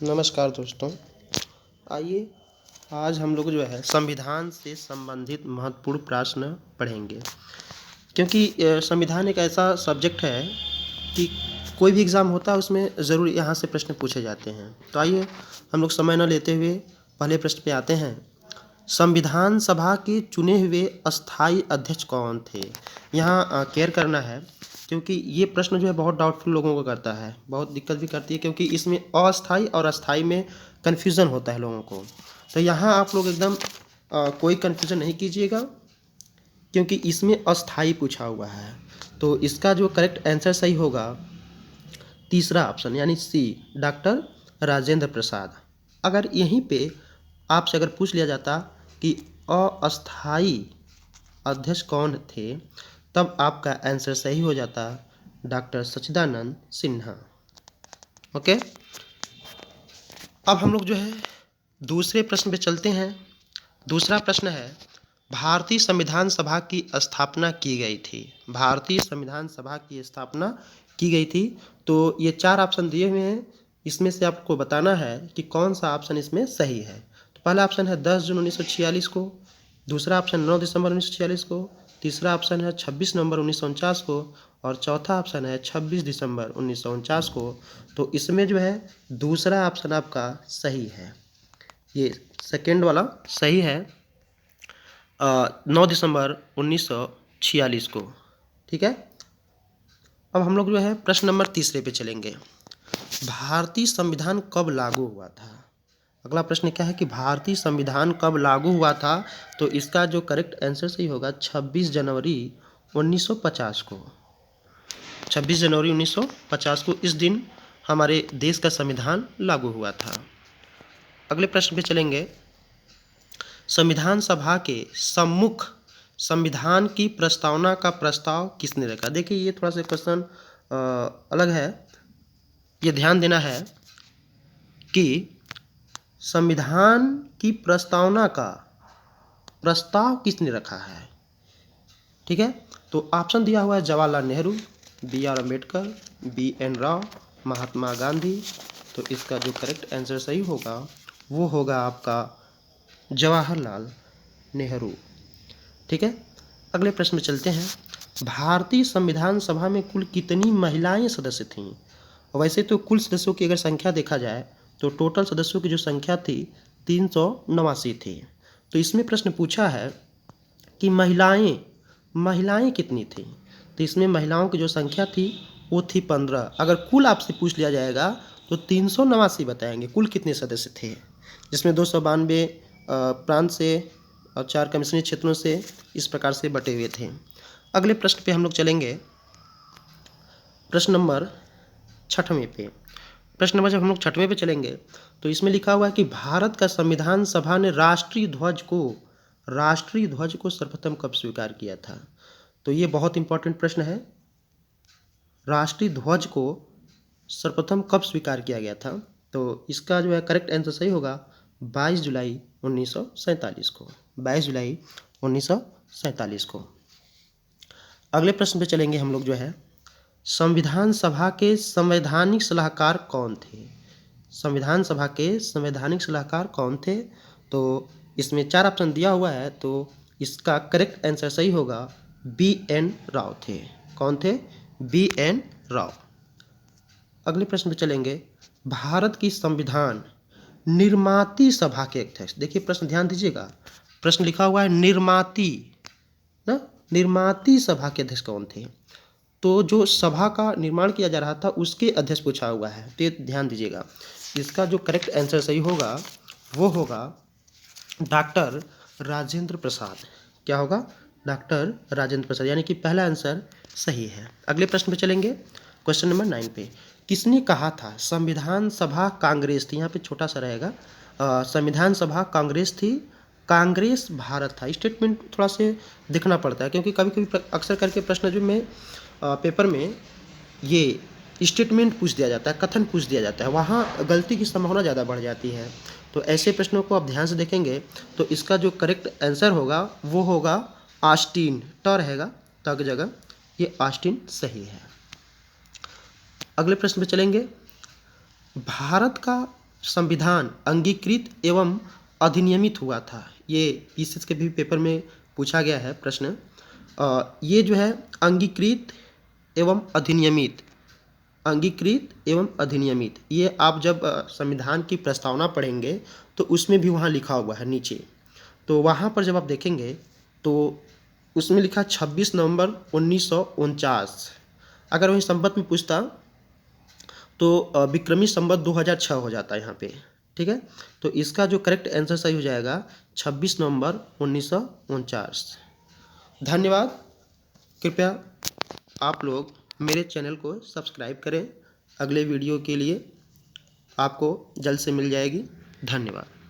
नमस्कार दोस्तों। आइए आज हम लोग जो है संविधान से संबंधित महत्वपूर्ण प्रश्न पढ़ेंगे, क्योंकि संविधान एक ऐसा सब्जेक्ट है कि कोई भी एग्ज़ाम होता है उसमें ज़रूर यहाँ से प्रश्न पूछे जाते हैं। तो आइए हम लोग समय न लेते हुए पहले प्रश्न पे आते हैं। संविधान सभा के चुने हुए अस्थाई अध्यक्ष कौन थे? यहाँ केयर करना है, क्योंकि ये प्रश्न जो है बहुत डाउटफुल लोगों को करता है, बहुत दिक्कत भी करती है, क्योंकि इसमें अस्थाई और अस्थाई में कन्फ्यूज़न होता है लोगों को। तो यहाँ आप लोग एकदम कोई कन्फ्यूज़न नहीं कीजिएगा, क्योंकि इसमें अस्थाई पूछा हुआ है। तो इसका जो करेक्ट आंसर सही होगा तीसरा ऑप्शन यानी सी, डॉक्टर राजेंद्र प्रसाद। अगर यहीं पे आपसे अगर पूछ लिया जाता कि अस्थाई अध्यक्ष कौन थे, तब आपका आंसर सही हो जाता डॉक्टर सच्चिदानंद सिन्हा। ओके, अब हम लोग जो है दूसरे प्रश्न पे चलते हैं। दूसरा प्रश्न है, भारतीय संविधान सभा की स्थापना की गई थी। भारतीय संविधान सभा की स्थापना की गई थी। तो ये 4 ऑप्शन दिए हुए हैं, इसमें से आपको बताना है कि कौन सा ऑप्शन इसमें सही है। तो पहला ऑप्शन है 10 जून 1946 को, दूसरा ऑप्शन 9 दिसंबर 1946 को, तीसरा ऑप्शन है 26 नवंबर 1949 को, और चौथा ऑप्शन है 26 दिसंबर 1949 को। तो इसमें जो है दूसरा ऑप्शन आपका सही है, ये सेकेंड वाला सही है, 9 दिसंबर 1946 को। ठीक है, अब हम लोग जो है प्रश्न नंबर तीसरे पे चलेंगे। भारतीय संविधान कब लागू हुआ था? अगला प्रश्न क्या है कि भारतीय संविधान कब लागू हुआ था? तो इसका जो करेक्ट आंसर सही होगा 26 जनवरी 1950 को। 26 जनवरी 1950 को इस दिन हमारे देश का संविधान लागू हुआ था। अगले प्रश्न पे चलेंगे। संविधान सभा के सम्मुख संविधान की प्रस्तावना का प्रस्ताव किसने रखा? देखिए ये थोड़ा सा क्वेश्चन अलग है, ये ध्यान देना है कि संविधान की प्रस्तावना का प्रस्ताव किसने रखा है। ठीक है, तो ऑप्शन दिया हुआ है जवाहरलाल नेहरू, BR अम्बेडकर, BN राव, महात्मा गांधी। तो इसका जो करेक्ट आंसर सही होगा वो होगा आपका जवाहरलाल नेहरू। ठीक है, अगले प्रश्न में चलते हैं। भारतीय संविधान सभा में कुल कितनी महिलाएं सदस्य थीं? वैसे तो कुल सदस्यों की अगर संख्या देखा जाए तो टोटल सदस्यों की जो संख्या थी 389 थी। तो इसमें प्रश्न पूछा है कि महिलाएं कितनी थी? तो इसमें महिलाओं की जो संख्या थी वो थी 15। अगर कुल आपसे पूछ लिया जाएगा तो 389 बताएंगे कुल कितने सदस्य थे, जिसमें 292 प्रांत से और 4 कमिश्नरी क्षेत्रों से इस प्रकार से बटे हुए थे। अगले प्रश्न पे हम लोग चलेंगे, प्रश्न नंबर 6वें पे। प्रश्न नंबर जब हम लोग 6वें पे चलेंगे तो इसमें लिखा हुआ है कि भारत का संविधान सभा ने राष्ट्रीय ध्वज को सर्वप्रथम कब स्वीकार किया था? तो ये बहुत इंपॉर्टेंट प्रश्न है। राष्ट्रीय ध्वज को सर्वप्रथम कब स्वीकार किया गया था? तो इसका जो है करेक्ट आंसर सही होगा 22 जुलाई 1947 को। 22 जुलाई 1947 को। अगले प्रश्न पे चलेंगे हम लोग जो है, संविधान सभा के संवैधानिक सलाहकार कौन थे? संविधान सभा के संवैधानिक सलाहकार कौन थे? तो इसमें 4 ऑप्शन दिया हुआ है, तो इसका करेक्ट आंसर सही होगा BN राव थे। कौन थे? BN राव। अगले प्रश्न पे चलेंगे, भारत की संविधान निर्माती सभा के अध्यक्ष। देखिए प्रश्न ध्यान दीजिएगा, प्रश्न लिखा हुआ है निर्माती सभा के अध्यक्ष कौन थे? तो जो सभा का निर्माण किया जा रहा था उसके अध्यक्ष पूछा हुआ है, तो ध्यान दीजिएगा। इसका जो करेक्ट आंसर सही होगा वो होगा डॉक्टर राजेंद्र प्रसाद। क्या होगा? डॉक्टर राजेंद्र प्रसाद, यानी कि पहला आंसर सही है। अगले प्रश्न पे चलेंगे, क्वेश्चन नंबर 9 पे। किसने कहा था संविधान सभा कांग्रेस थी? यहाँ पे छोटा सा रहेगा, संविधान सभा कांग्रेस थी, कांग्रेस भारत था। स्टेटमेंट थोड़ा से देखना पड़ता है, क्योंकि कभी कभी अक्सर करके प्रश्न जो में पेपर में ये स्टेटमेंट पूछ दिया जाता है, कथन पूछ दिया जाता है, वहाँ गलती की संभावना ज़्यादा बढ़ जाती है। तो ऐसे प्रश्नों को आप ध्यान से देखेंगे तो इसका जो करेक्ट आंसर होगा वो होगा ऑस्टिन। ट रहेगा त की जगह, ये ऑस्टिन सही है। अगले प्रश्न पे चलेंगे, भारत का संविधान अंगीकृत एवं अधिनियमित हुआ था? ये पीसीएस के भी पेपर में पूछा गया है प्रश्न। ये जो है अंगीकृत एवं अधिनियमित, अंगीकृत एवं अधिनियमित, ये आप जब संविधान की प्रस्तावना पढ़ेंगे तो उसमें भी वहाँ लिखा हुआ है नीचे। तो वहाँ पर जब आप देखेंगे तो उसमें लिखा 26 नवंबर 1949। अगर वही संवत में पूछता तो विक्रमी संवत 2006 हो जाता है यहाँ पे। ठीक है, तो इसका जो करेक्ट आंसर सही हो जाएगा 26 नवंबर 1949। धन्यवाद। कृपया आप लोग मेरे चैनल को सब्सक्राइब करें। अगले वीडियो के लिए आपको जल्द से मिल जाएगी। धन्यवाद।